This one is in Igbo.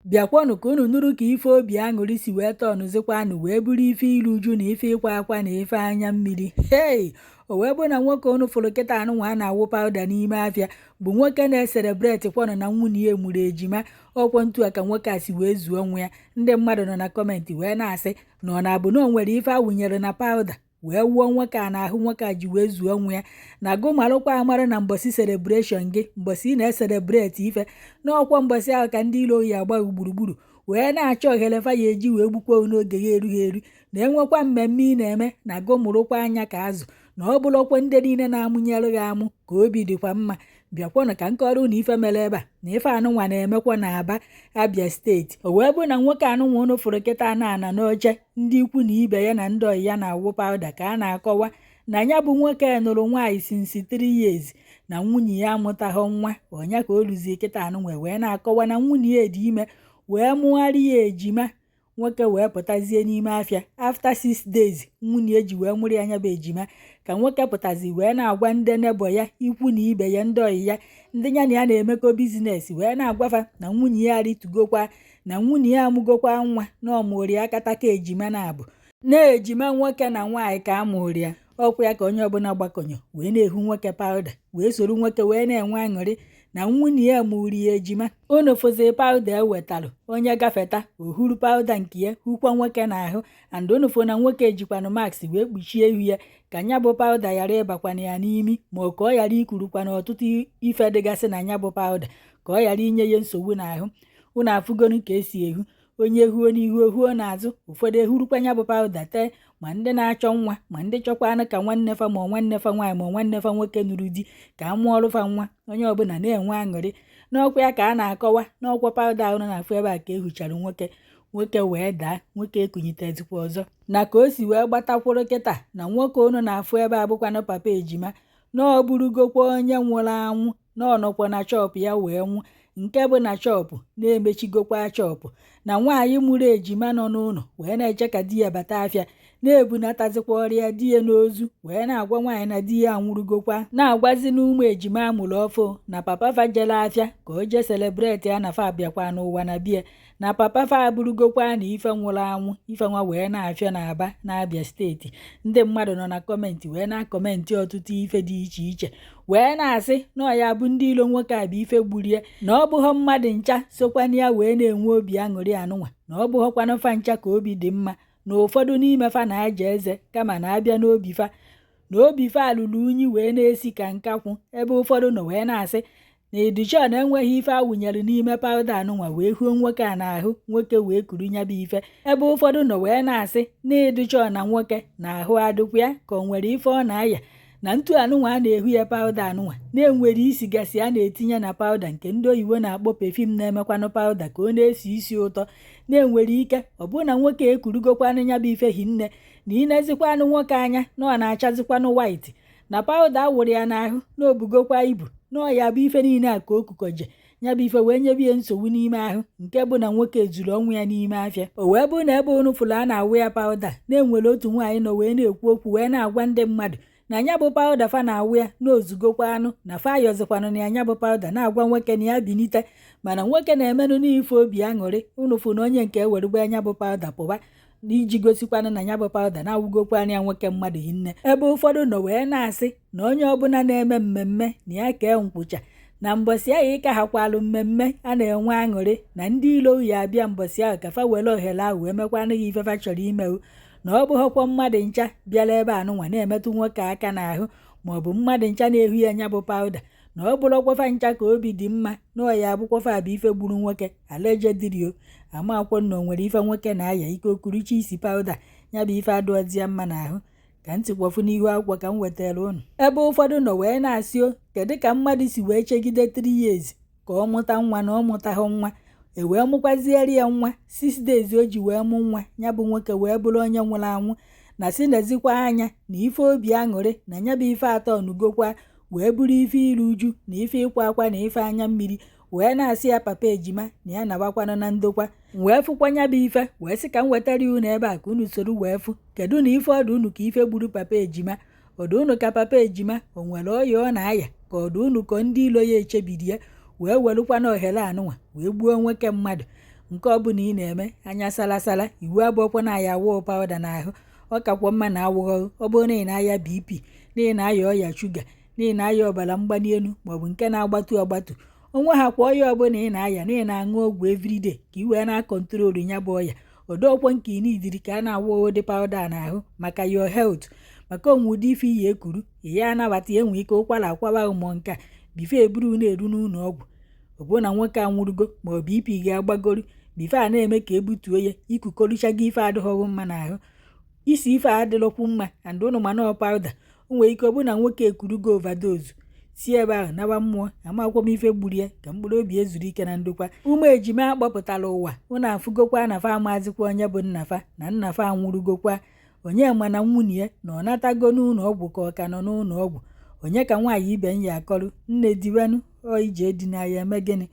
bịakwanụ ka unu nụrụ ka ife obi aṅụrị si wee tọnụzikwanụ wee bụrụ ife iru uju na ife ịkwa akwa na ife anya mmiri. O wee bụ na nwoke unu fụrụ kịta anụnwa a na-awụ pawuda n'ime afịa bụ nwoke na-eserebreti kwanụ na nwunye ya mụrụ ejima. Ọkwọ ntu a ka nwoke a si wee zuo onwe ya. Ndị mmadụ nọ na kọmentị wee na-asị na ọ na-abụ na o nwere ife awụnyere na pawuda wee wuo nwoke a n'ahụ nwoke a ji wee zuo onwe ya. Na gụ marụkwa amara na mbọsị selebreshọn gị, mbọsị ị na-eselebreti ife n'ọkwa mbọsị ahụ ka ndị ilo oyi agba gburugburu wee na-achọ ohere fa ya eji wee gbukwa n'oge ya erughị eru. Na-enwekwa mmemme ị na-eme na gụ mụrụkwa anya ka azụ na ọ bụrụkwa ndị niile na-amụnyere gị amụ ka obi dịkwa mma. Bịakwanụ ka nkọrọ na ife mere ebe a na ife anụnwa na-emekwa na Aba, Abia steeti. O wee bụ na nwoke anụnwa unu fụrụ kịta na n'oche ndị ikwu na ibe ya na ndị ọyị ya na-awụ pawuda ka a na-akọwa na ya bụ nwoke nụrụ nwaanyị sinsi 3 years na nwunye ya amụtaghị nwa. Ọnya ka o ruzie kịta anụnwa wee na-akọwa na nwunye ya dị ime wee mụgharị ya ejima. Nwoke wee pụtazie n'ime afịa after 6 days nwunye ji wee mụrụ ya bụ ejima ka nwoke pụtazi wee na-agwa ndị nebo ya, ikwu na ibe ya, ndị ọyị ya, ndị ya na ya na-emekọ bizinesi wee na-agwafa na nwunye ya ritugokwa na nwunye ya amụgokwa nwa na ọmụrụ ya akataka ejima na-abụ na ejima nwoke na nwaanyị ka amụrụ ya. Ọkwa ya ka onye ọbụla gbakọnyo wee na-ehu nwoke pawuda wee soro nwoke wee na-enwe aṅụrị na nwunye ya mụrụ ya ejima. Unu fụzi pawuda ewetalụ onye gafeta ohuru pawuda nke ya hụkwa nwoke n'ahụ and unu fụ na nwoke jikwanụ mask wee kpuchie ihu ya ka nya bụ pawuda ghara ịbakwana ya n'imi ma ọ ka ọ ghara ikurukwana ọtụtụ ife dịgasị na nya bụ pawuda ka ọ ghara inye ya nsogbu n'ahụ. Unu afụgonu ka esi ehu onye huo n'ihu ohuo n'azụ. Ụfọdụ ehurukwa nya bụ pawuda tee, ma ndị na-achọ nwa ma ndị chọkwanụ ka nwanne fa ma nwanne fa nwaanyị ma nwanne fa nwoke nụrụ di ka a mụọrụ fa nwa. Onye ọbụla na-enwe aṅụrị. N'ọkwa ya ka a na-akọwa n'ọkwa pawuda ahụ na-afụ ebe a ka ehuchara nwoke wee daa, nwoke ekunyitezikwa ọzọ. Na ka o si wee gbatakwuru kịta na nwoke unu na-afụ ebe a bụkwanụ papa ejima na ọ bụrụgokwa onye nwụrụ anwụ na ọ nọkwa na chọpụ ya wee nwụ, nke bụ na chọpụ na-emechigokwa chọpụ na nwaanyị mụrụ ejima nọ n'ụlọ wee na-eche ka di ya bata afịa na-ebunatazikwa ọrịa di ya n'ozu wee na-agwa nwaanyị na di ya anwụrụgokwa, na-agwazi na ụmụ ejima amụrụ ọfụ na papa fa jele afịa ka o jee selebreti ya na fa abịakwa n'ụwa na bie na papa fa abụrụgokwa na ife nwụrụ anwụ. Ife nwa wee na-afịa na Aba na Abia steeti. Ndị mmadụ nọ na kọmentị wee na-akọmentị ọtụtụ ife dị iche iche wee na-asị na ọ ya bụ ndị ilo nwoke a bụ ife gburu ya, na ọ bụghọ mmadụ ncha sokwana ya wee na-enwe obi aṅụrị anụnwa, na ọ bụghọkwanụ fa ncha ka obi dị mma, na ụfọdụ n'ime fa na-aja eze kama na-abịa n'obi fa na obi fa alụrụ unyi wee na-esi ka nkakwụ. Ebe ụfọdụ nọ wee na-asị na Edichon enweghị ife awụnyere n'ime pawuda anụnwa wee huo nwoke a n'ahụ, nwoke wee kuru nya bụ ife. Ebe ụfọdụ nọ wee na-asị na Edichon na nwoke na-ahụ adịkwa ya ka o nwere ife ọ na-aya, na ntu anụnwa a na-ehu ya pawuda anụnwa na-enwere isi gasị a na-etinye na pawuda nke ndị oyibo na-akpọ pefum na-emekwanụ pawuda ka ọ na-esi isi ụtọ na-enwere ike ọ bụ na nwoke ekurugokwanụ nya bụ ife hinne na inezikwanụ nwoke anya na ọ na-achazikwanụ white na pawuda awụrụ ya n'ahụ na obugokwa ibu na ọ ya bụ ife niile a ka o kukoje nya bụ ife wee nyebie nsogbu n'ime ahụ, nke bụ na nwoke zuru ọnwụ ya n'ime afịa. O wee bụ na ebe unu fụrụ a na-awụ ya pawuda na-enwere otu nwaanyị nọ wee na-ekwu okwu wee na-agwa ndị mmadụ na nya bụ pawuda fa na-awụ ya na ozugokwa anụ na fa ayọzikwanụ na ya nya bụ pawuda na-agwa nwoke na ya binite, mana nwoke na-emenụ n'ife obi aṅụrị. Unu fụ na onye nke ewerugba nya bụ pawuda pụba n'iji gosikwanụ na nya bụ pawuda na-awụgokwanụ ya nwoke mmadụ hinne. Ebe ụfọdụ nọ wee na-asị na onye ọbụla na-eme mmemme na ya kee nkwụcha na mbọsị ahụ ịka hakwalụ mmemme a na-enwe aṅụrị na ndị ilo ya abịa mbọsị ahụ ka fa were ohere ahụ wee mekwanụ ya ife fa chọrọ imewu, na ọ bụghọkwa mmadụ ncha bịara ebe anụnwa na-emetụ nwoke aka n'ahụ maọbụ mmadụ ncha na-ehu ya nya bụ pawuda, na ọ bụrụkwafa ncha ka obi dị mma na ọ ya abụkwafa bụ ife gburu nwoke alejedirio amakwọ na o nwere ife nwoke na-aya ike okuruchi isi pawuda nya bụ ife adụọzie mma n'ahụ. Ka ntị kpọfụ n'ihu akwụkwọ ka m wetara unu. Ebe ụfọdụ nọ wee na-asị o kedu ka mmadụ si wee chegide 3 years ka ọ mụta nwa na ọ mụtaghị nwa, e wee mụkwaziere ya nwa 6 days o ji wee mụ nwa, nya bụ nwoke wee bụrụ onye nwụrụ anwụ. Na si nezikwa anya na ife obi aṅụrị na nya bụ ife atọ nugokwa wee bụrụ ife iru uju na ife ịkwa akwa na ife anya mmiri wee na-asị ya papa ejima na ya nabakwanụ na ndokwa. Wee fụkwa nya bụ ife wee sị ka m wetara unu ebe a ka unu soro wee fụ kedu na ife ọdụ unu ka ife gburu papa ejima. Ọdụ unu ka papa ejima o nwere ọya ọ na-aya ka ọdụ unu ka ndị ilo ya echebiri ya wee welukwana ohere anụnwa wee gbuo nwoke mmadụ. nke ọbụla ị na-eme anya salasala iwu abụọkwa na ya awụ pawụda n'ahụ. Ọ kakwa mma na awụghị ọ bụrụ na ị na-aya BP, na ị na-aya ọya shuga, na ị na-aya ọbara mgbali elu maọbụ nke na-agbatu agbatu. Onwe ha kwa ọya ọbụla ị na-aya na ị na-aṅụ ọgwụ everyday ka ị wee na-akọntrolu ya bụ ọya. Odokwa nke ị nidiri ka a na-awụ ụdị pawụda n'ahụ maka your health, maka onwe ụdị ife iyi ekuru ya anabata enwe ike ụkwara akwaba ụmụ nke a bife eburu na-eru n'ụlọ ọgwụ. Ọ bụrụ na nwoke a nwụrụgo ma BP ga-agbagoro bife a na-eme ka ebutuo ya ikukọrịchago ife adịghị mma n'ahụ. Isi ife a adịlọkwu mma and ụnụ mana pawụda o nwere ike ọ bụrụ na nwoke ekurugo overdose si ebe ahụ naba mmụọ amakwa m ife gburu ya ka mkpụrụ obi ezuru ike na ndokwa. Ụmụ ejima akpọpụtara ụwa ụnụ afụgokwa na fa amazikwa onye bụ nnafa na nnafa anwụrụgokwa. Onye ma na nwunye ya na ọ natago n'ụlọ ọgwụ ka ọ ka nọ n'ụlọ ọgwụ. Onye ka nwaanyị ibe m ya akọrọ nne diwanụ ọ ije edina ya eme gịnị.